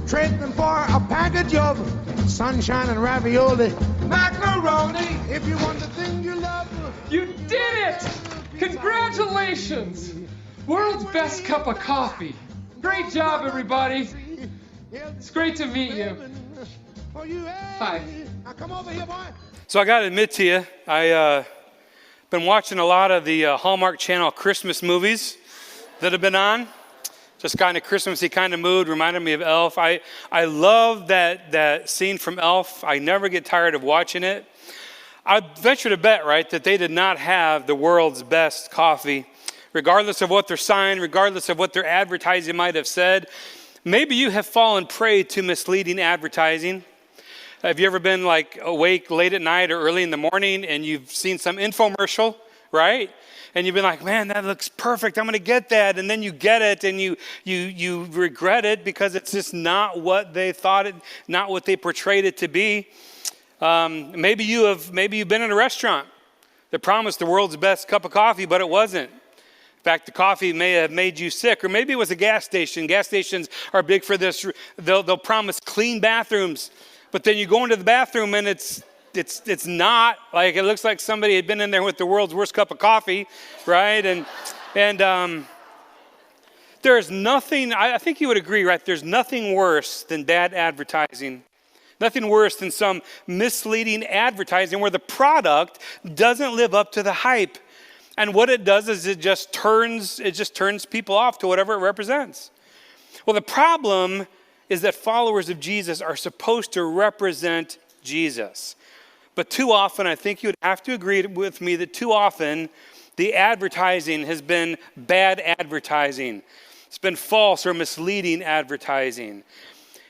Trade them for a package of sunshine and ravioli. Macaroni, if you want the thing you love. You did it! Congratulations! World's best cup of coffee. Great job, everybody. It's great to meet you. Hi. Come over here, boy. So I got to admit to you, I've been watching a lot of the Hallmark Channel Christmas movies that have been on. Just got in a Christmassy kind of mood, reminded me of Elf. I love that scene from Elf. I never get tired of watching it. I venture to bet, right, that they did not have the world's best coffee, regardless of what their sign, regardless of what their advertising might have said. Maybe you have fallen prey to misleading advertising. Have you ever been like awake late at night or early in the morning and you've seen some infomercial, right? And you've been like, man, that looks perfect. I'm going to get that. And then you get it and you regret it because it's just not what they thought it, not what they portrayed it to be. Maybe you've been in a restaurant that promised the world's best cup of coffee, but it wasn't. In fact, the coffee may have made you sick. Or maybe it was a gas station. Gas stations are big for this. They'll promise clean bathrooms, but then you go into the bathroom and it's not. Like, it looks like somebody had been in there with the world's worst cup of coffee, right? And there's nothing, I think you would agree, right? There's nothing worse than bad advertising. Nothing worse than some misleading advertising where the product doesn't live up to the hype. And what it does is it just turns people off to whatever it represents. Well, the problem is that followers of Jesus are supposed to represent Jesus. But too often, I think you would have to agree with me that too often the advertising has been bad advertising. It's been false or misleading advertising.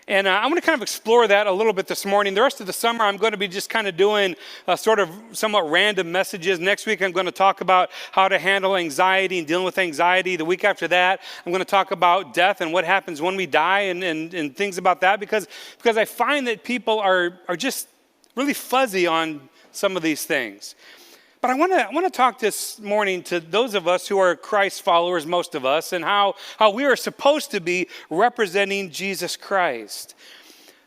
And I'm going to kind of explore that a little bit this morning. The rest of the summer, I'm going to be just kind of doing sort of somewhat random messages. Next week, I'm going to talk about how to handle anxiety and dealing with anxiety. The week after that, I'm going to talk about death and what happens when we die and things about that because I find that people are just really fuzzy on some of these things. But I want to talk this morning to those of us who are Christ followers, most of us, and how we are supposed to be representing Jesus Christ.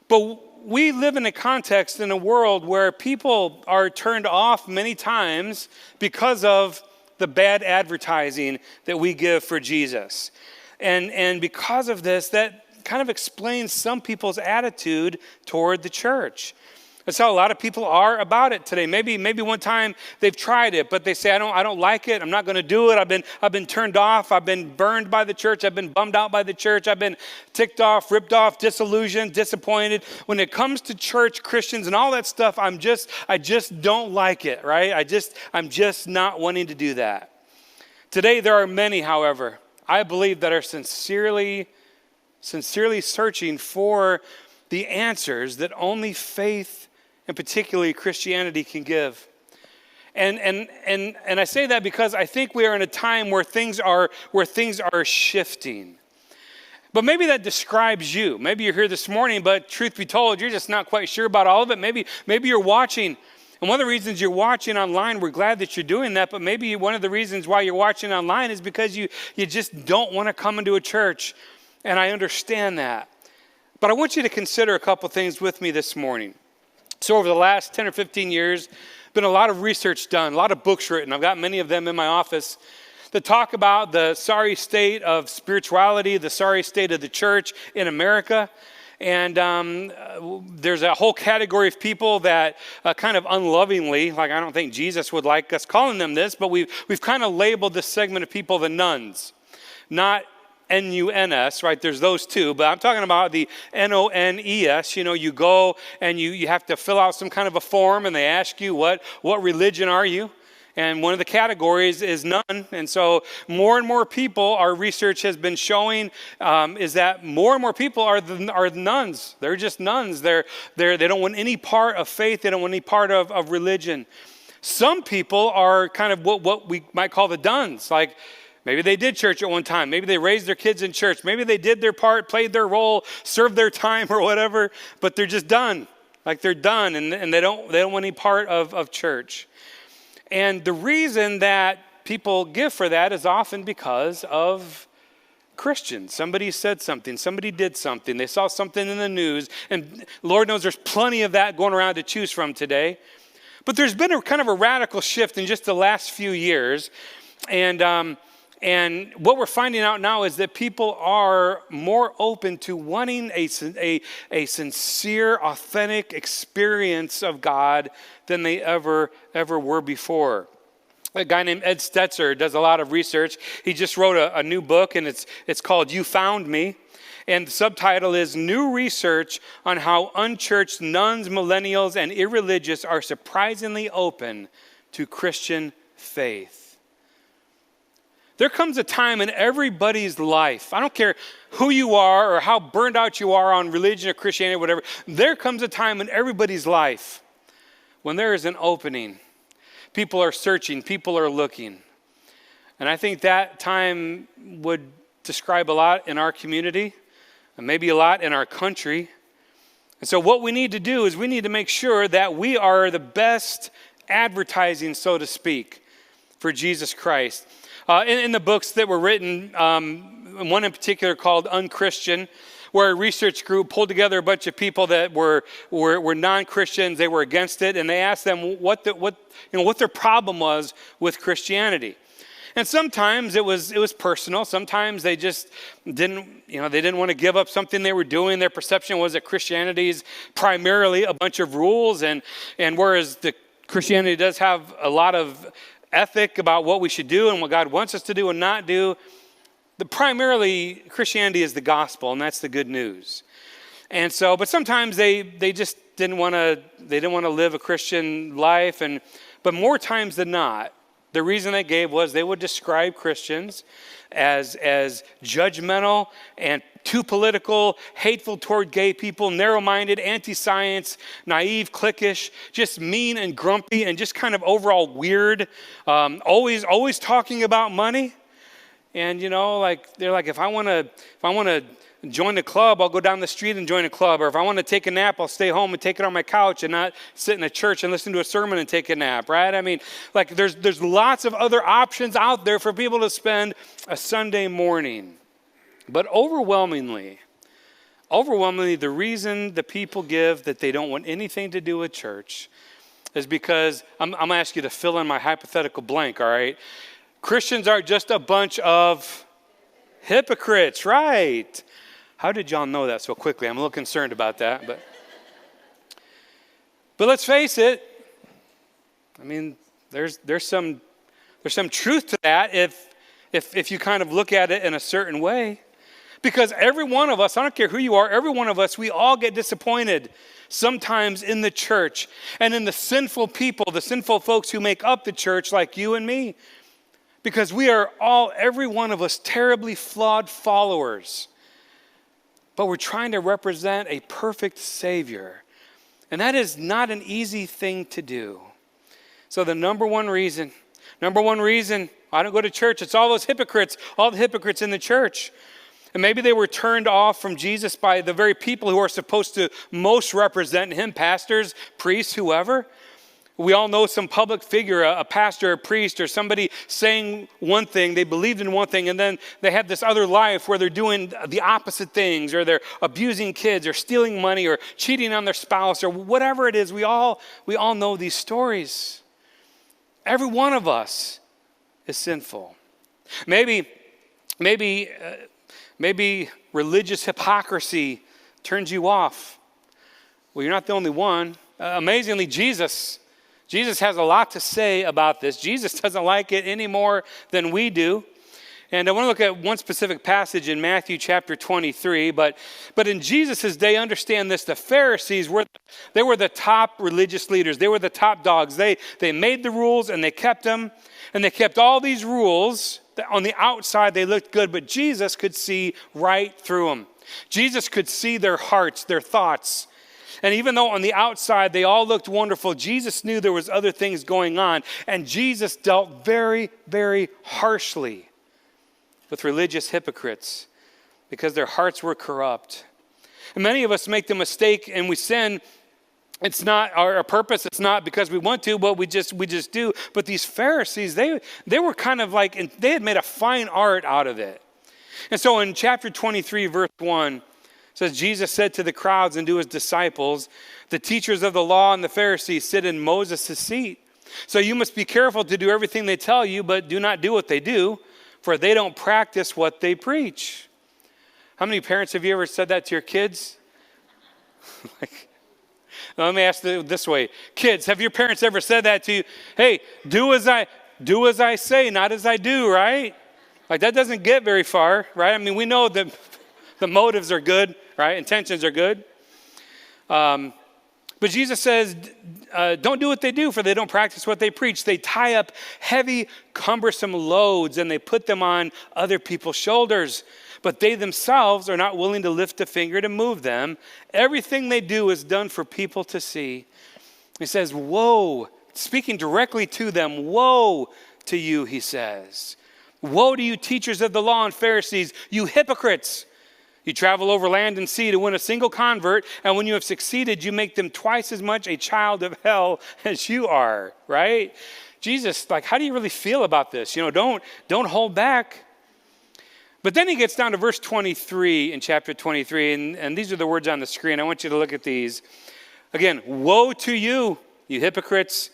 But we live in a context in a world where people are turned off many times because of the bad advertising that we give for Jesus. And because of this, that kind of explains some people's attitude toward the church. That's how a lot of people are about it today. Maybe one time they've tried it, but they say, I don't like it. I'm not going to do it. I've been turned off. I've been burned by the church. I've been bummed out by the church. I've been ticked off, ripped off, disillusioned, disappointed. When it comes to church, Christians, and all that stuff, I just don't like it, right? I'm just not wanting to do that. Today, there are many, however, I believe that are sincerely searching for the answers that only faith and particularly Christianity can give. And I say that because I think we are in a time where things are shifting. But maybe that describes you. Maybe you're here this morning, but truth be told, you're just not quite sure about all of it. Maybe you're watching. And one of the reasons you're watching online, we're glad that you're doing that, but maybe one of the reasons why you're watching online is because you just don't want to come into a church. And I understand that. But I want you to consider a couple things with me this morning. So over the last 10 or 15 years, been a lot of research done, a lot of books written. I've got many of them in my office that talk about the sorry state of spirituality, the sorry state of the church in America. And there's a whole category of people that kind of unlovingly, like I don't think Jesus would like us calling them this, but we've kind of labeled this segment of people the nuns. Not N-U-N-S, right? There's those two, but I'm talking about the N-O-N-E-S. You know, you go and you have to fill out some kind of a form and they ask you what religion are you? And one of the categories is none. And so more and more people, our research has been showing, is that more and more people are nuns. They're just nuns. They don't want any part of faith. They don't want any part of religion. Some people are kind of what we might call the duns. Like maybe they did church at one time. Maybe they raised their kids in church. Maybe they did their part, played their role, served their time or whatever, but they're just done. Like they're done and they don't want any part of church. And the reason that people give for that is often because of Christians. Somebody said something. Somebody did something. They saw something in the news. And Lord knows there's plenty of that going around to choose from today. But there's been a kind of a radical shift in just the last few years. And what we're finding out now is that people are more open to wanting a sincere, authentic experience of God than they ever were before. A guy named Ed Stetzer does a lot of research. He just wrote a new book, and it's called You Found Me. And the subtitle is New Research on How Unchurched Nuns, Millennials, and Irreligious Are Surprisingly Open to Christian Faith. There comes a time in everybody's life, I don't care who you are or how burned out you are on religion or Christianity or whatever, there comes a time in everybody's life when there is an opening. People are searching, people are looking. And I think that time would describe a lot in our community, and maybe a lot in our country. And so what we need to do is we need to make sure that we are the best advertising, so to speak, for Jesus Christ. In the books that were written, one in particular called Unchristian, where a research group pulled together a bunch of people that were non-Christians. They were against it, and they asked them what their problem was with Christianity. And sometimes it was personal. Sometimes they just didn't want to give up something they were doing. Their perception was that Christianity is primarily a bunch of rules, and whereas the Christianity does have a lot of ethic about what we should do and what God wants us to do and not do, primarily Christianity is the gospel, and that's the good news. And so, but sometimes they just didn't want to live a Christian life, but more times than not, the reason they gave was they would describe Christians as judgmental and too political, hateful toward gay people, narrow-minded, anti-science, naive, cliquish, just mean and grumpy, and just kind of overall weird, always talking about money. And they're like, if I want to join a club, I'll go down the street and join a club. Or if I want to take a nap, I'll stay home and take it on my couch and not sit in a church and listen to a sermon and take a nap, right? I mean, like there's lots of other options out there for people to spend a Sunday morning. But overwhelmingly, the reason the people give that they don't want anything to do with church is because, I'm going to ask you to fill in my hypothetical blank, all right? Christians are just a bunch of hypocrites, right? How did y'all know that so quickly? I'm a little concerned about that. But let's face it. I mean, there's some truth to that if you kind of look at it in a certain way. Because every one of us, I don't care who you are, every one of us, we all get disappointed sometimes in the church and in the sinful people, the sinful folks who make up the church like you and me. Because we are all, every one of us, terribly flawed followers. But we're trying to represent a perfect Savior. And that is not an easy thing to do. So the number one reason I don't go to church, it's all those hypocrites, all the hypocrites in the church. And maybe they were turned off from Jesus by the very people who are supposed to most represent him, pastors, priests, whoever. We all know some public figure, a pastor, a priest, or somebody saying one thing, they believed in one thing, and then they have this other life where they're doing the opposite things, or they're abusing kids, or stealing money, or cheating on their spouse, or whatever it is. We all know these stories. Every one of us is sinful. Maybe religious hypocrisy turns you off. Well, you're not the only one. Amazingly, Jesus has a lot to say about this. Jesus doesn't like it any more than we do. And I want to look at one specific passage in Matthew chapter 23. But in Jesus' day, understand this, the Pharisees were the top religious leaders. They were the top dogs. They made the rules and they kept them. And they kept all these rules. On the outside, they looked good, but Jesus could see right through them. Jesus could see their hearts, their thoughts. And even though on the outside they all looked wonderful, Jesus knew there was other things going on. And Jesus dealt very, very harshly with religious hypocrites because their hearts were corrupt. And many of us make the mistake and we sin. It's not our purpose. It's not because we want to, but we just do. But these Pharisees, they were kind of like, they had made a fine art out of it. And so in chapter 23, verse 1, it says, Jesus said to the crowds and to his disciples, the teachers of the law and the Pharisees sit in Moses' seat. So you must be careful to do everything they tell you, but do not do what they do, for they don't practice what they preach. How many parents have you ever said that to your kids? Let me ask it this way. Kids, have your parents ever said that to you? Hey, do as I say, not as I do, right? Like that doesn't get very far, right? I mean, we know that the motives are good, right? Intentions are good. But Jesus says, don't do what they do, for they don't practice what they preach. They tie up heavy, cumbersome loads, and they put them on other people's shoulders. But they themselves are not willing to lift a finger to move them. Everything they do is done for people to see. He says, woe, speaking directly to them, woe to you, he says. Woe to you, teachers of the law and Pharisees, you hypocrites. You travel over land and sea to win a single convert, and when you have succeeded, you make them twice as much a child of hell as you are, right? Jesus, like, how do you really feel about this? You know, don't hold back. But then he gets down to verse 23 in chapter 23, and these are the words on the screen. I want you to look at these. Again, woe to you, you hypocrites.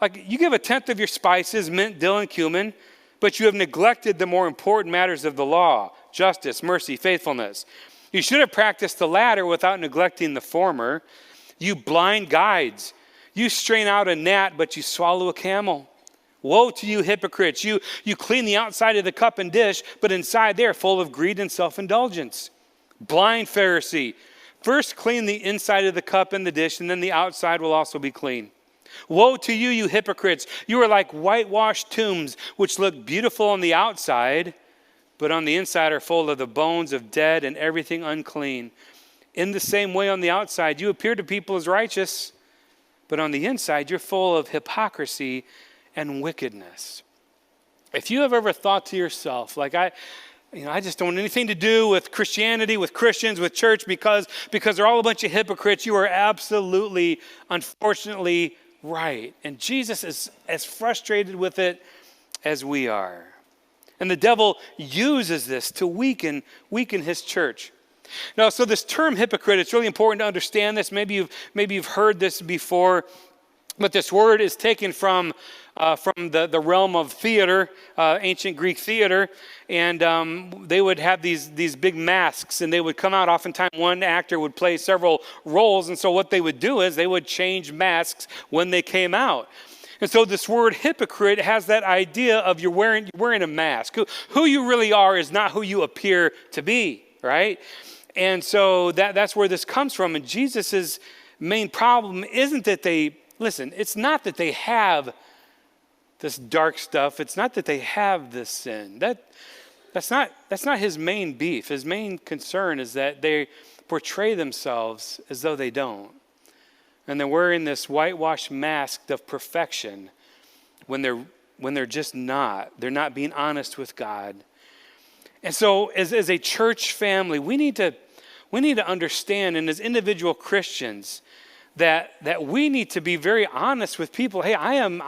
Like, you give a tenth of your spices, mint, dill, and cumin, but you have neglected the more important matters of the law, justice, mercy, faithfulness. You should have practiced the latter without neglecting the former. You blind guides. You strain out a gnat, but you swallow a camel. Woe to you, hypocrites. You clean the outside of the cup and dish, but inside they are full of greed and self-indulgence. Blind Pharisee. First clean the inside of the cup and the dish, and then the outside will also be clean. Woe to you, you hypocrites. You are like whitewashed tombs, which look beautiful on the outside, but on the inside are full of the bones of dead and everything unclean. In the same way, on the outside, you appear to people as righteous, but on the inside, you're full of hypocrisy and wickedness. If you have ever thought to yourself, like I just don't want anything to do with Christianity, with Christians, with church, because they're all a bunch of hypocrites, you are absolutely, unfortunately, right. And Jesus is as frustrated with it as we are. And the devil uses this to weaken his church. Now, so this term hypocrite, it's really important to understand this. Maybe you've heard this before, but this word is taken from the realm of theater, ancient Greek theater, and they would have these big masks, and they would come out. Oftentimes, one actor would play several roles, and so what they would do is they would change masks when they came out. And so this word hypocrite has that idea of you're wearing a mask. Who you really are is not who you appear to be, right? And so that's where this comes from. And Jesus' main problem isn't that it's not that they have this dark stuff. It's not that they have this sin. That's not his main beef. His main concern is that they portray themselves as though they don't. And they're wearing this whitewashed mask of perfection when they're just not. They're not being honest with God. And so as a church family, we need to understand, and as individual Christians, that we need to be very honest with people. Hey, I am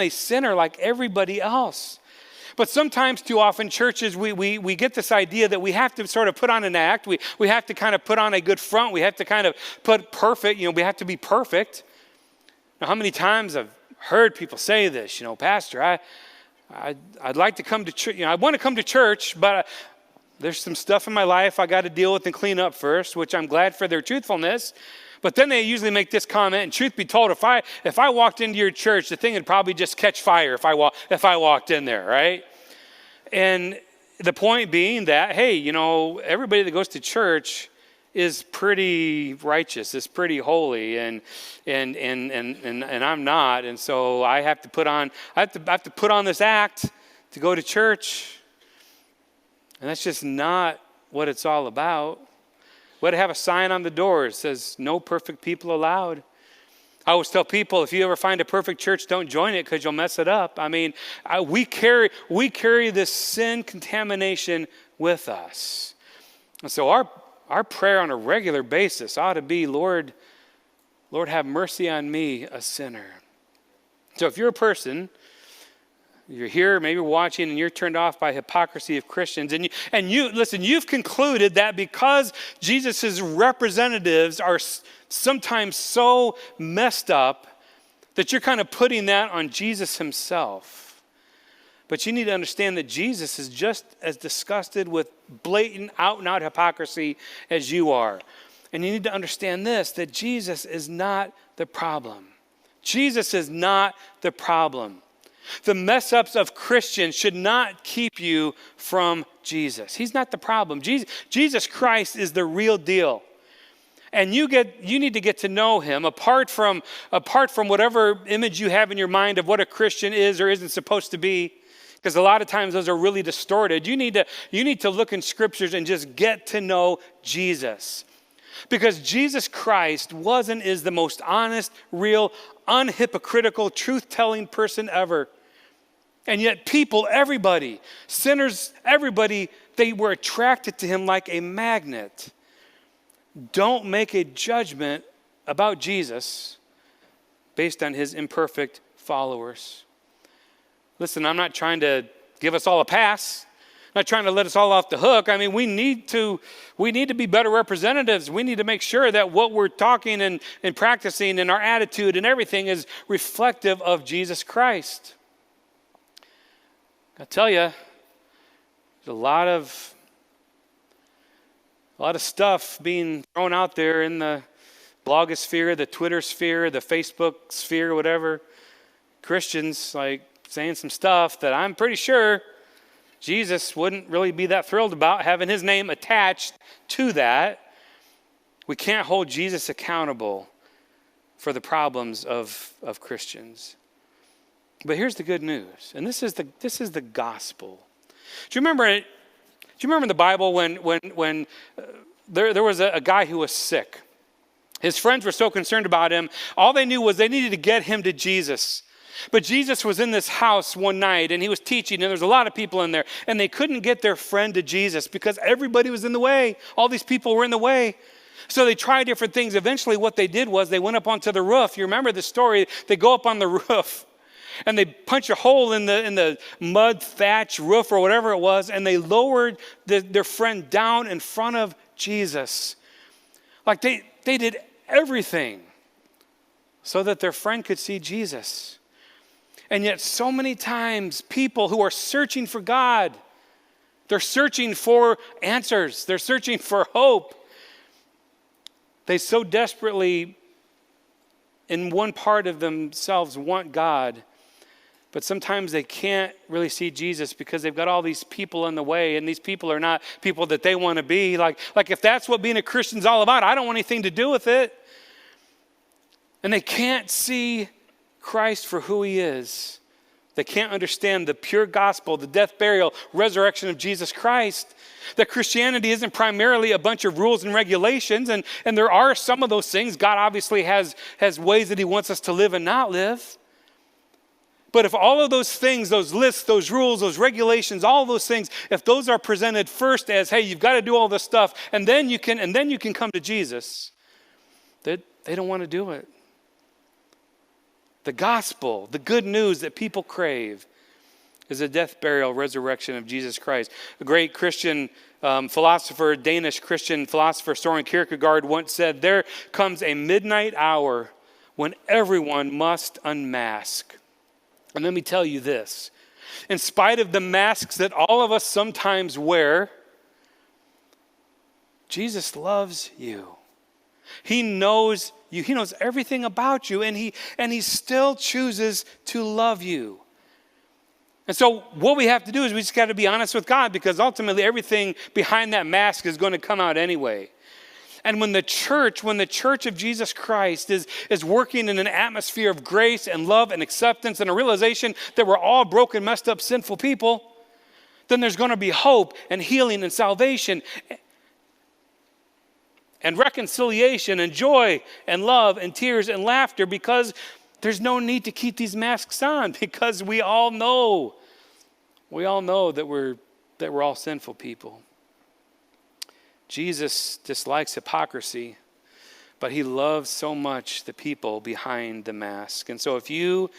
a sinner like everybody else. But sometimes, too often, churches, we get this idea that we have to sort of put on an act. We have to kind of put on a good front. We have to kind of put perfect, we have to be perfect. Now, how many times I've heard people say this, Pastor, I'd like to come to church. I want to come to church, but there's some stuff in my life I got to deal with and clean up first, which I'm glad for their truthfulness. But then they usually make this comment, and truth be told, if I walked into your church, the thing would probably just catch fire if I walked in there, right? And the point being that, hey, everybody that goes to church is pretty righteous, is pretty holy, and I'm not, and so I have to put on this act to go to church, and that's just not what it's all about. We ought to have a sign on the door that says, no perfect people allowed. I always tell people, if you ever find a perfect church, don't join it because you'll mess it up. I mean, we carry this sin contamination with us. And so our prayer on a regular basis ought to be, Lord, have mercy on me, a sinner. So if you're a person, You're here, maybe watching, and you're turned off by hypocrisy of Christians. And you listen, you've concluded that because Jesus' representatives are sometimes so messed up that you're kind of putting that on Jesus himself. But you need to understand that Jesus is just as disgusted with blatant, out-and-out hypocrisy as you are. And you need to understand this, that Jesus is not the problem. Jesus is not the problem. The mess-ups of Christians should not keep you from Jesus. He's not the problem. Jesus Christ is the real deal. And you need to get to know him apart from whatever image you have in your mind of what a Christian is or isn't supposed to be, because a lot of times those are really distorted. You need to look in scriptures and just get to know Jesus. Because Jesus Christ was and is the most honest, real, unhypocritical, truth-telling person ever. And yet people, everybody, sinners, everybody, they were attracted to him like a magnet. Don't make a judgment about Jesus based on his imperfect followers. Listen, I'm not trying to give us all a pass. I'm not trying to let us all off the hook. I mean, we need to be better representatives. We need to make sure that what we're talking and practicing and our attitude and everything is reflective of Jesus Christ. I tell you, there's a lot of stuff being thrown out there in the blogosphere, the Twitter sphere, the Facebook sphere, whatever. Christians like saying some stuff that I'm pretty sure Jesus wouldn't really be that thrilled about having his name attached to that. We can't hold Jesus accountable for the problems of Christians. But here's the good news, and this is the gospel. Do you remember in the Bible when there was a guy who was sick? His friends were so concerned about him. All they knew was they needed to get him to Jesus. But Jesus was in this house one night, and he was teaching, and there was a lot of people in there, and they couldn't get their friend to Jesus because everybody was in the way. All these people were in the way. So they tried different things. Eventually what they did was they went up onto the roof. You remember the story. They go up on the roof, and they punch a hole in the mud thatch roof or whatever it was, and they lowered their friend down in front of Jesus. Like they did everything so that their friend could see Jesus. And yet so many times people who are searching for God, they're searching for answers, they're searching for hope. They so desperately, in one part of themselves, want God, but sometimes they can't really see Jesus because they've got all these people in the way, and these people are not people that they want to be. Like if that's what being a Christian's all about, I don't want anything to do with it. And they can't see Christ for who he is. They can't understand the pure gospel, the death, burial, resurrection of Jesus Christ. That Christianity isn't primarily a bunch of rules and regulations, and there are some of those things. God obviously has ways that he wants us to live and not live. But if all of those things, those lists, those rules, those regulations, all those things, if those are presented first as, hey, you've got to do all this stuff, and then you can come to Jesus, they don't want to do it. The gospel, the good news that people crave, is the death, burial, resurrection of Jesus Christ. A great Christian philosopher, Danish Christian philosopher Søren Kierkegaard once said, "There comes a midnight hour when everyone must unmask." And let me tell you this, in spite of the masks that all of us sometimes wear, Jesus loves you. He knows you. He knows everything about you, and he still chooses to love you. And so what we have to do is we just got to be honest with God, because ultimately everything behind that mask is going to come out anyway. And when the church of Jesus Christ is working in an atmosphere of grace and love and acceptance and a realization that we're all broken, messed up, sinful people, then there's going to be hope and healing and salvation and reconciliation and joy and love and tears and laughter, because there's no need to keep these masks on, because we all know that we're all sinful people. Jesus dislikes hypocrisy, but he loves so much the people behind the mask. And so if you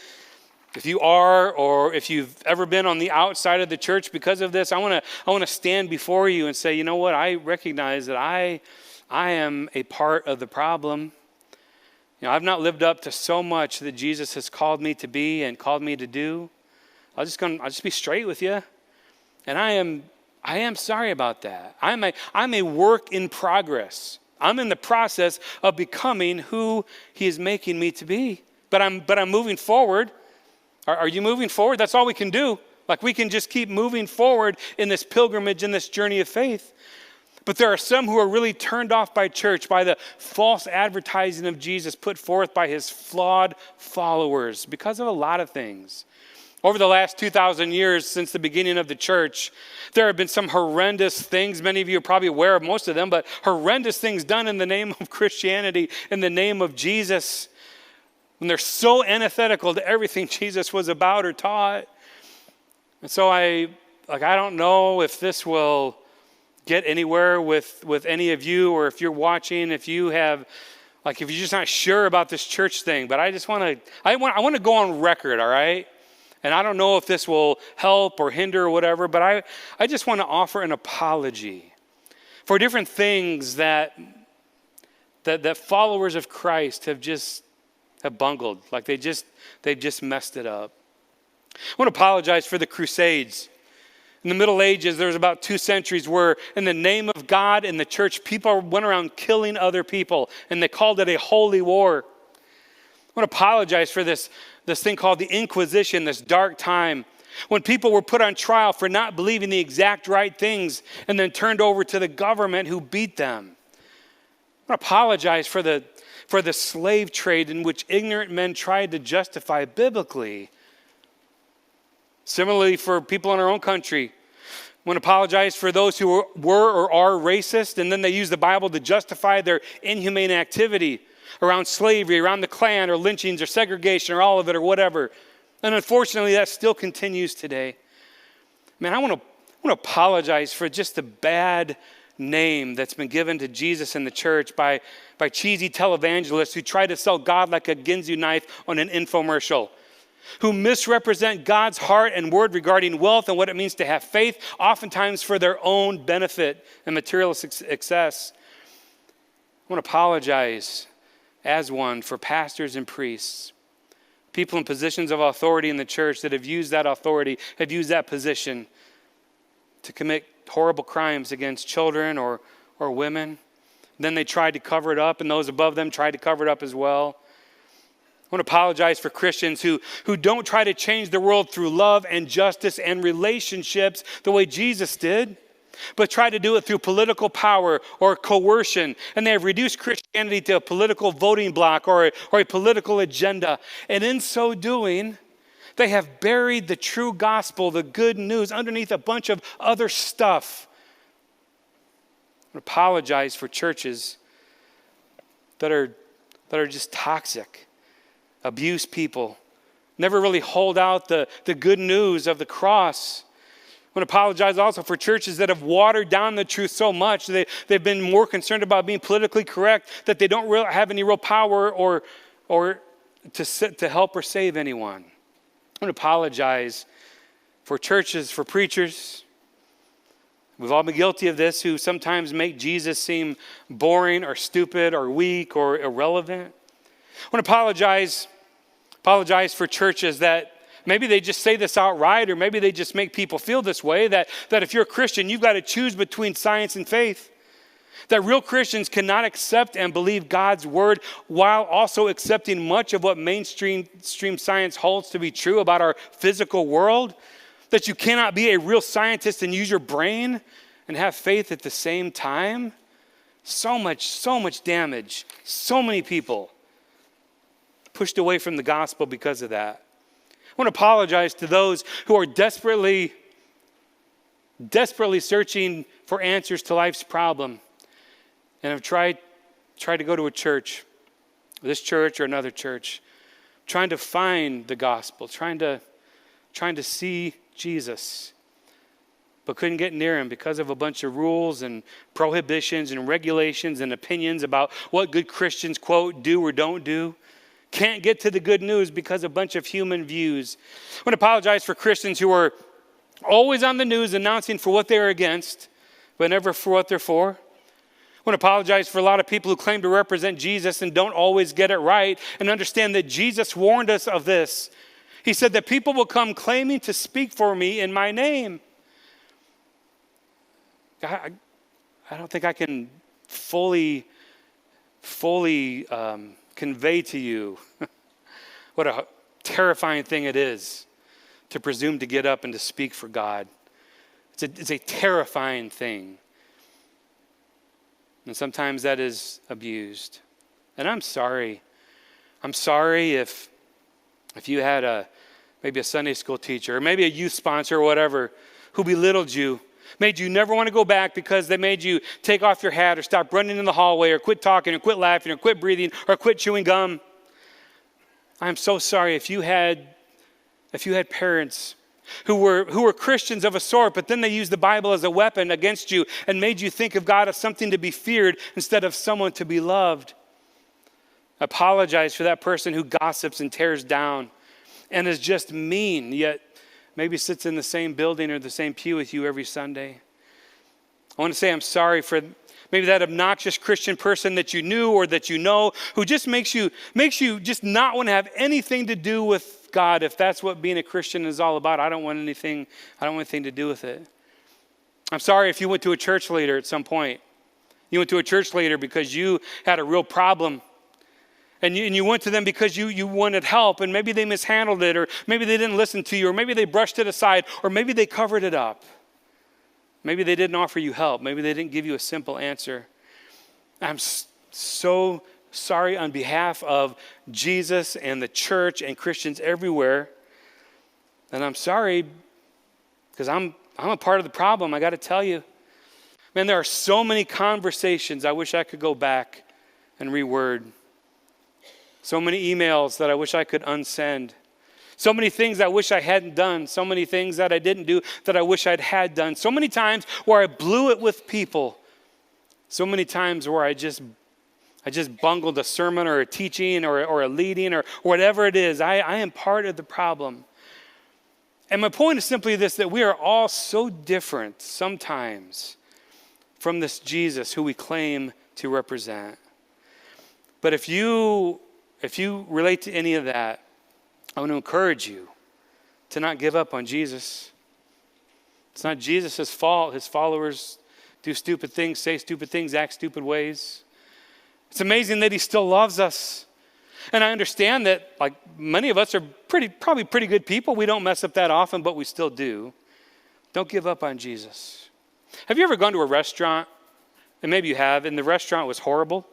If you are, or if you've ever been on the outside of the church because of this, I want to stand before you and say, you know what? I recognize that I am a part of the problem. You know, I've not lived up to so much that Jesus has called me to be and called me to do. I'll just be straight with you, and I am sorry about that. I'm a work in progress. I'm in the process of becoming who He is making me to be. But I'm moving forward. Are you moving forward? That's all we can do. Like, we can just keep moving forward in this pilgrimage, in this journey of faith. But there are some who are really turned off by church, by the false advertising of Jesus put forth by His flawed followers because of a lot of things. Over the last 2,000 years since the beginning of the church, there have been some horrendous things. Many of you are probably aware of most of them, but horrendous things done in the name of Christianity, in the name of Jesus. And they're so antithetical to everything Jesus was about or taught. And so I don't know if this will get anywhere with any of you, or if you're watching, if you're just not sure about this church thing. But I want to go on record, all right? And I don't know if this will help or hinder or whatever, but I just want to offer an apology for different things that followers of Christ have bungled. Like they've just messed it up. I want to apologize for the Crusades. In the Middle Ages, there was about 2 centuries where in the name of God and the church, people went around killing other people, and they called it a holy war. I want to apologize for this thing called the Inquisition, this dark time, when people were put on trial for not believing the exact right things and then turned over to the government who beat them. I want to apologize for the slave trade in which ignorant men tried to justify biblically. Similarly, for people in our own country, I want to apologize for those who were or are racist, and then they use the Bible to justify their inhumane activity around slavery, around the Klan, or lynchings, or segregation, or all of it, or whatever. And unfortunately, that still continues today. Man, I want to apologize for just the bad name that's been given to Jesus in the church by cheesy televangelists who try to sell God like a Ginsu knife on an infomercial, who misrepresent God's heart and word regarding wealth and what it means to have faith, oftentimes for their own benefit and material success. I want to apologize as one for pastors and priests, people in positions of authority in the church that have used that authority, have used that position to commit horrible crimes against children or women. Then they tried to cover it up, and those above them tried to cover it up as well. I want to apologize for Christians who don't try to change the world through love and justice and relationships the way Jesus did, but try to do it through political power or coercion. And they have reduced Christianity to a political voting block or a political agenda. And in so doing, they have buried the true gospel, the good news, underneath a bunch of other stuff. I apologize for churches that are just toxic, abuse people, never really hold out the good news of the cross. I want to apologize also for churches that have watered down the truth so much they've been more concerned about being politically correct that they don't really have any real power or to help or save anyone. I want to apologize for churches, for preachers. We've all been guilty of this, who sometimes make Jesus seem boring or stupid or weak or irrelevant. I want to apologize for churches that maybe they just say this outright, or maybe they just make people feel this way, that if you're a Christian, you've got to choose between science and faith. That real Christians cannot accept and believe God's word while also accepting much of what mainstream science holds to be true about our physical world. That you cannot be a real scientist and use your brain and have faith at the same time. So much damage. So many people pushed away from the gospel because of that. I want to apologize to those who are desperately searching for answers to life's problem and have tried to go to a church, this church or another church, trying to find the gospel, trying to see Jesus, but couldn't get near him because of a bunch of rules and prohibitions and regulations and opinions about what good Christians, quote, do or don't do. can't get to the good news because of a bunch of human views. I want to apologize for Christians who are always on the news announcing for what they're against, but never for what they're for. I want to apologize for a lot of people who claim to represent Jesus and don't always get it right, and understand that Jesus warned us of this. He said that people will come claiming to speak for me in my name. I don't think I can fully convey to you what a terrifying thing it is to presume to get up and to speak for God. It's a terrifying thing. And sometimes that is abused. And I'm sorry. I'm sorry if you had maybe a Sunday school teacher or maybe a youth sponsor or whatever who belittled you, made you never want to go back because they made you take off your hat or stop running in the hallway or quit talking or quit laughing or quit breathing or quit chewing gum. I'm so sorry if you had parents who were Christians of a sort, but then they used the Bible as a weapon against you and made you think of God as something to be feared instead of someone to be loved. I apologize for that person who gossips and tears down and is just mean, yet maybe sits in the same building or the same pew with you every Sunday. I want to say I'm sorry for maybe that obnoxious Christian person that you knew or that you know who just makes you just not want to have anything to do with God. If that's what being a Christian is all about, I don't want anything to do with it. I'm sorry if you went to a church leader at some point. You went to a church leader because you had a real problem. And you went to them because you wanted help, and maybe they mishandled it, or maybe they didn't listen to you, or maybe they brushed it aside, or maybe they covered it up. Maybe they didn't offer you help. Maybe they didn't give you a simple answer. I'm so sorry on behalf of Jesus and the church and Christians everywhere. And I'm sorry because I'm a part of the problem, I got to tell you. Man, there are so many conversations I wish I could go back and reword. So many emails that I wish I could unsend. So many things I wish I hadn't done. So many things that I didn't do that I wish I'd had done. So many times where I blew it with people. So many times where I just bungled a sermon or a teaching or a leading or whatever it is. I am part of the problem. And my point is simply this, that we are all so different sometimes from this Jesus who we claim to represent. But if you relate to any of that, I want to encourage you to not give up on Jesus. It's not Jesus' fault. His followers do stupid things, say stupid things, act stupid ways. It's amazing that he still loves us. And I understand that, like, many of us are probably pretty good people. We don't mess up that often, but we still do. Don't give up on Jesus. Have you ever gone to a restaurant, and maybe you have, and the restaurant was horrible?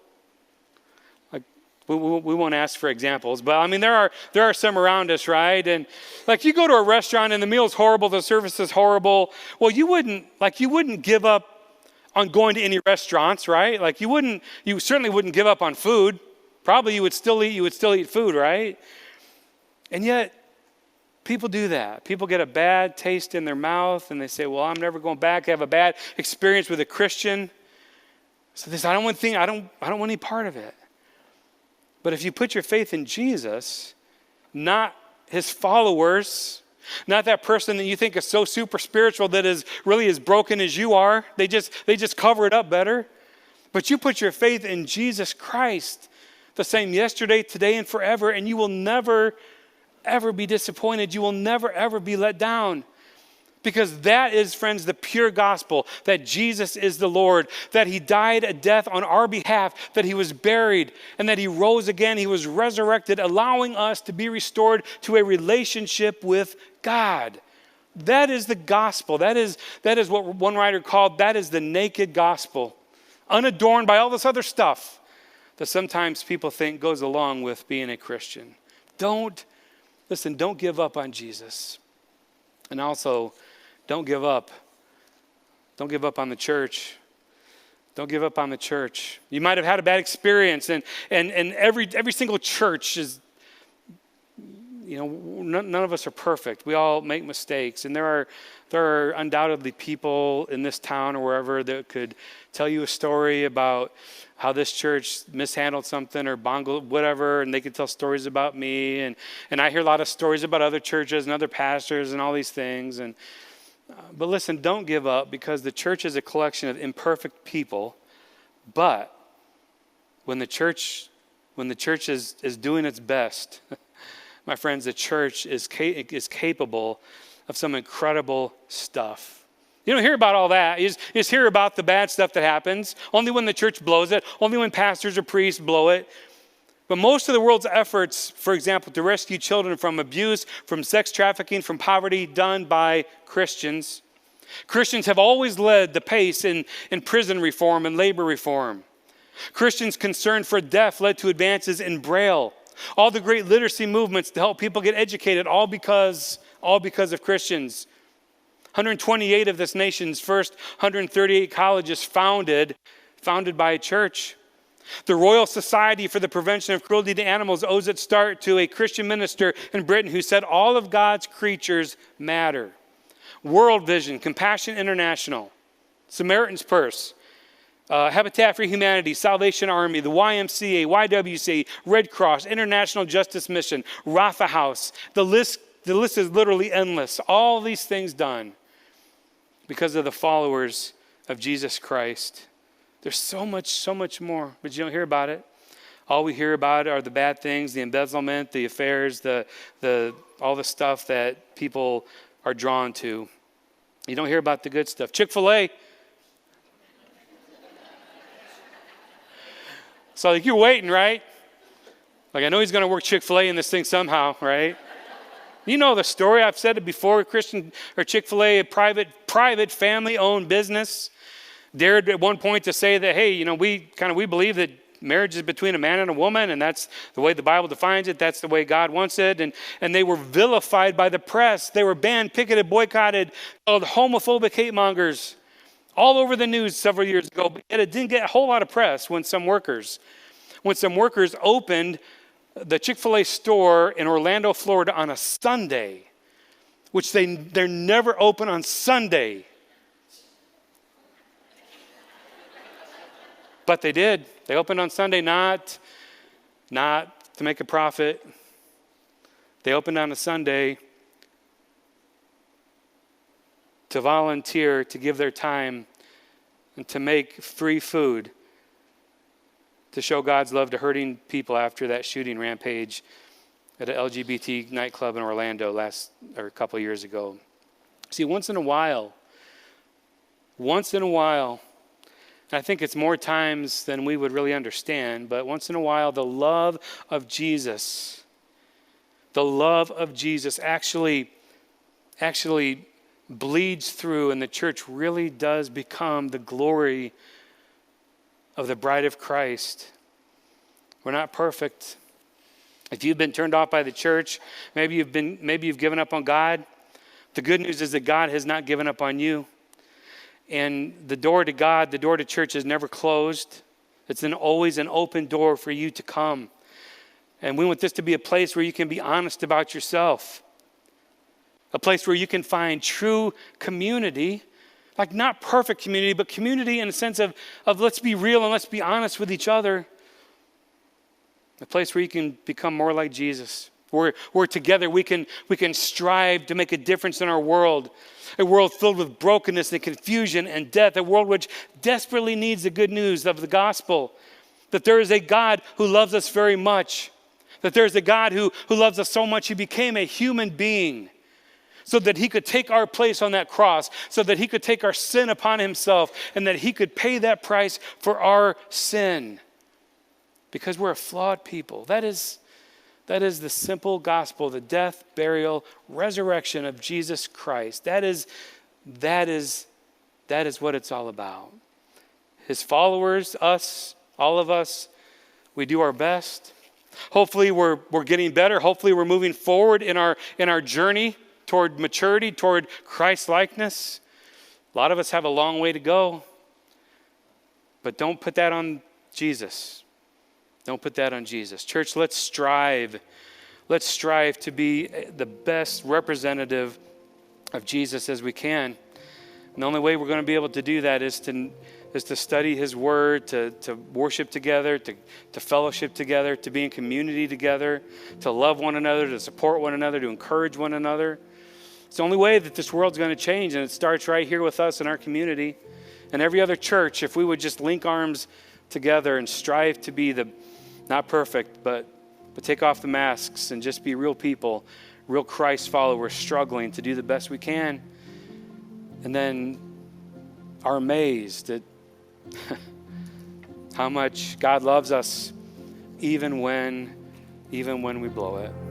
We won't ask for examples, but I mean, there are some around us, right? And like you go to a restaurant and the meal's horrible, the service is horrible. Well, you wouldn't give up on going to any restaurants, right? Like you certainly wouldn't give up on food. Probably you would still eat food, right? And yet, people do that. People get a bad taste in their mouth and they say, well, I'm never going back. They have a bad experience with a Christian. So I don't want any part of it. But if you put your faith in Jesus, not his followers, not that person that you think is so super spiritual that is really as broken as you are, they just cover it up better. But you put your faith in Jesus Christ, the same yesterday, today, and forever, and you will never, ever be disappointed. You will never, ever be let down. Because that is, friends, the pure gospel, that Jesus is the Lord, that he died a death on our behalf, that he was buried, and that he rose again. He was resurrected, allowing us to be restored to a relationship with God. That is the gospel. That is what one writer called, that is the naked gospel, unadorned by all this other stuff that sometimes people think goes along with being a Christian. Don't give up on Jesus. And also, don't give up. Don't give up on the church. Don't give up on the church. You might have had a bad experience, and every single church is, none of us are perfect. We all make mistakes. And there are undoubtedly people in this town or wherever that could tell you a story about how this church mishandled something or bungled whatever, and they could tell stories about me. And I hear a lot of stories about other churches and other pastors and all these things. But listen, don't give up, because the church is a collection of imperfect people. But when the church is doing its best, my friends, the church is capable of some incredible stuff. You don't hear about all that. You just hear about the bad stuff that happens. Only when the church blows it. Only when pastors or priests blow it. But most of the world's efforts, for example, to rescue children from abuse, from sex trafficking, from poverty, done by Christians. Christians have always led the pace in prison reform and labor reform. Christians' concern for deaf led to advances in Braille. All the great literacy movements to help people get educated, all because of Christians. 128 of this nation's first 138 colleges founded by a church. The Royal Society for the Prevention of Cruelty to Animals owes its start to a Christian minister in Britain who said all of God's creatures matter. World Vision, Compassion International, Samaritan's Purse, Habitat for Humanity, Salvation Army, the YMCA, YWCA, Red Cross, International Justice Mission, Rafa House. The list is literally endless. All these things done because of the followers of Jesus Christ. There's so much more, but you don't hear about it. All we hear about are the bad things, the embezzlement, the affairs, all the stuff that people are drawn to. You don't hear about the good stuff. Chick-fil-A. So you're waiting, right? I know he's going to work Chick-fil-A in this thing somehow, right? You know the story. I've said it before. Christian or Chick-fil-A, a private family-owned business, dared at one point to say that, hey, we believe that marriage is between a man and a woman, and that's the way the Bible defines it. That's the way God wants it. And they were vilified by the press. They were banned, picketed, boycotted, called homophobic hate mongers all over the news several years ago. But it didn't get a whole lot of press when some workers opened the Chick-fil-A store in Orlando, Florida on a Sunday, which they're never open on Sunday. But they did. They opened on Sunday, not to make a profit. They opened on a Sunday to volunteer, to give their time, and to make free food to show God's love to hurting people after that shooting rampage at an LGBT nightclub in Orlando a couple of years ago. See, once in a while, I think it's more times than we would really understand, but once in a while, the love of Jesus actually bleeds through, and the church really does become the glory of the bride of Christ. We're not perfect. If you've been turned off by the church, maybe you've given up on God. The good news is that God has not given up on you. And the door to God, the door to church is never closed. It's always an open door for you to come. And we want this to be a place where you can be honest about yourself. A place where you can find true community. Like not perfect community, but community in the sense of let's be real and let's be honest with each other. A place where you can become more like Jesus. Where together we can strive to make a difference in our world. A world filled with brokenness and confusion and death. A world which desperately needs the good news of the gospel. That there is a God who loves us very much. That there is a God who loves us so much he became a human being. So that he could take our place on that cross. So that he could take our sin upon himself. And that he could pay that price for our sin. Because we're a flawed people. That is the simple gospel, the death, burial, resurrection of Jesus Christ. That is what it's all about. His followers, us, all of us, we do our best. Hopefully we're getting better. Hopefully we're moving forward in our journey toward maturity, toward Christ-likeness. A lot of us have a long way to go. But don't put that on Jesus. Don't put that on Jesus. Church, let's strive let's strive to be the best representative of Jesus as we can. And the only way we're going to be able to do that is to study his word, to worship together, to fellowship together, to be in community together, to love one another, to support one another, to encourage one another. It's the only way that this world's going to change, and it starts right here with us in our community. And every other church, if we would just link arms together and strive to be not perfect, but take off the masks and just be real people, real Christ followers struggling to do the best we can, and then are amazed at how much God loves us even when we blow it.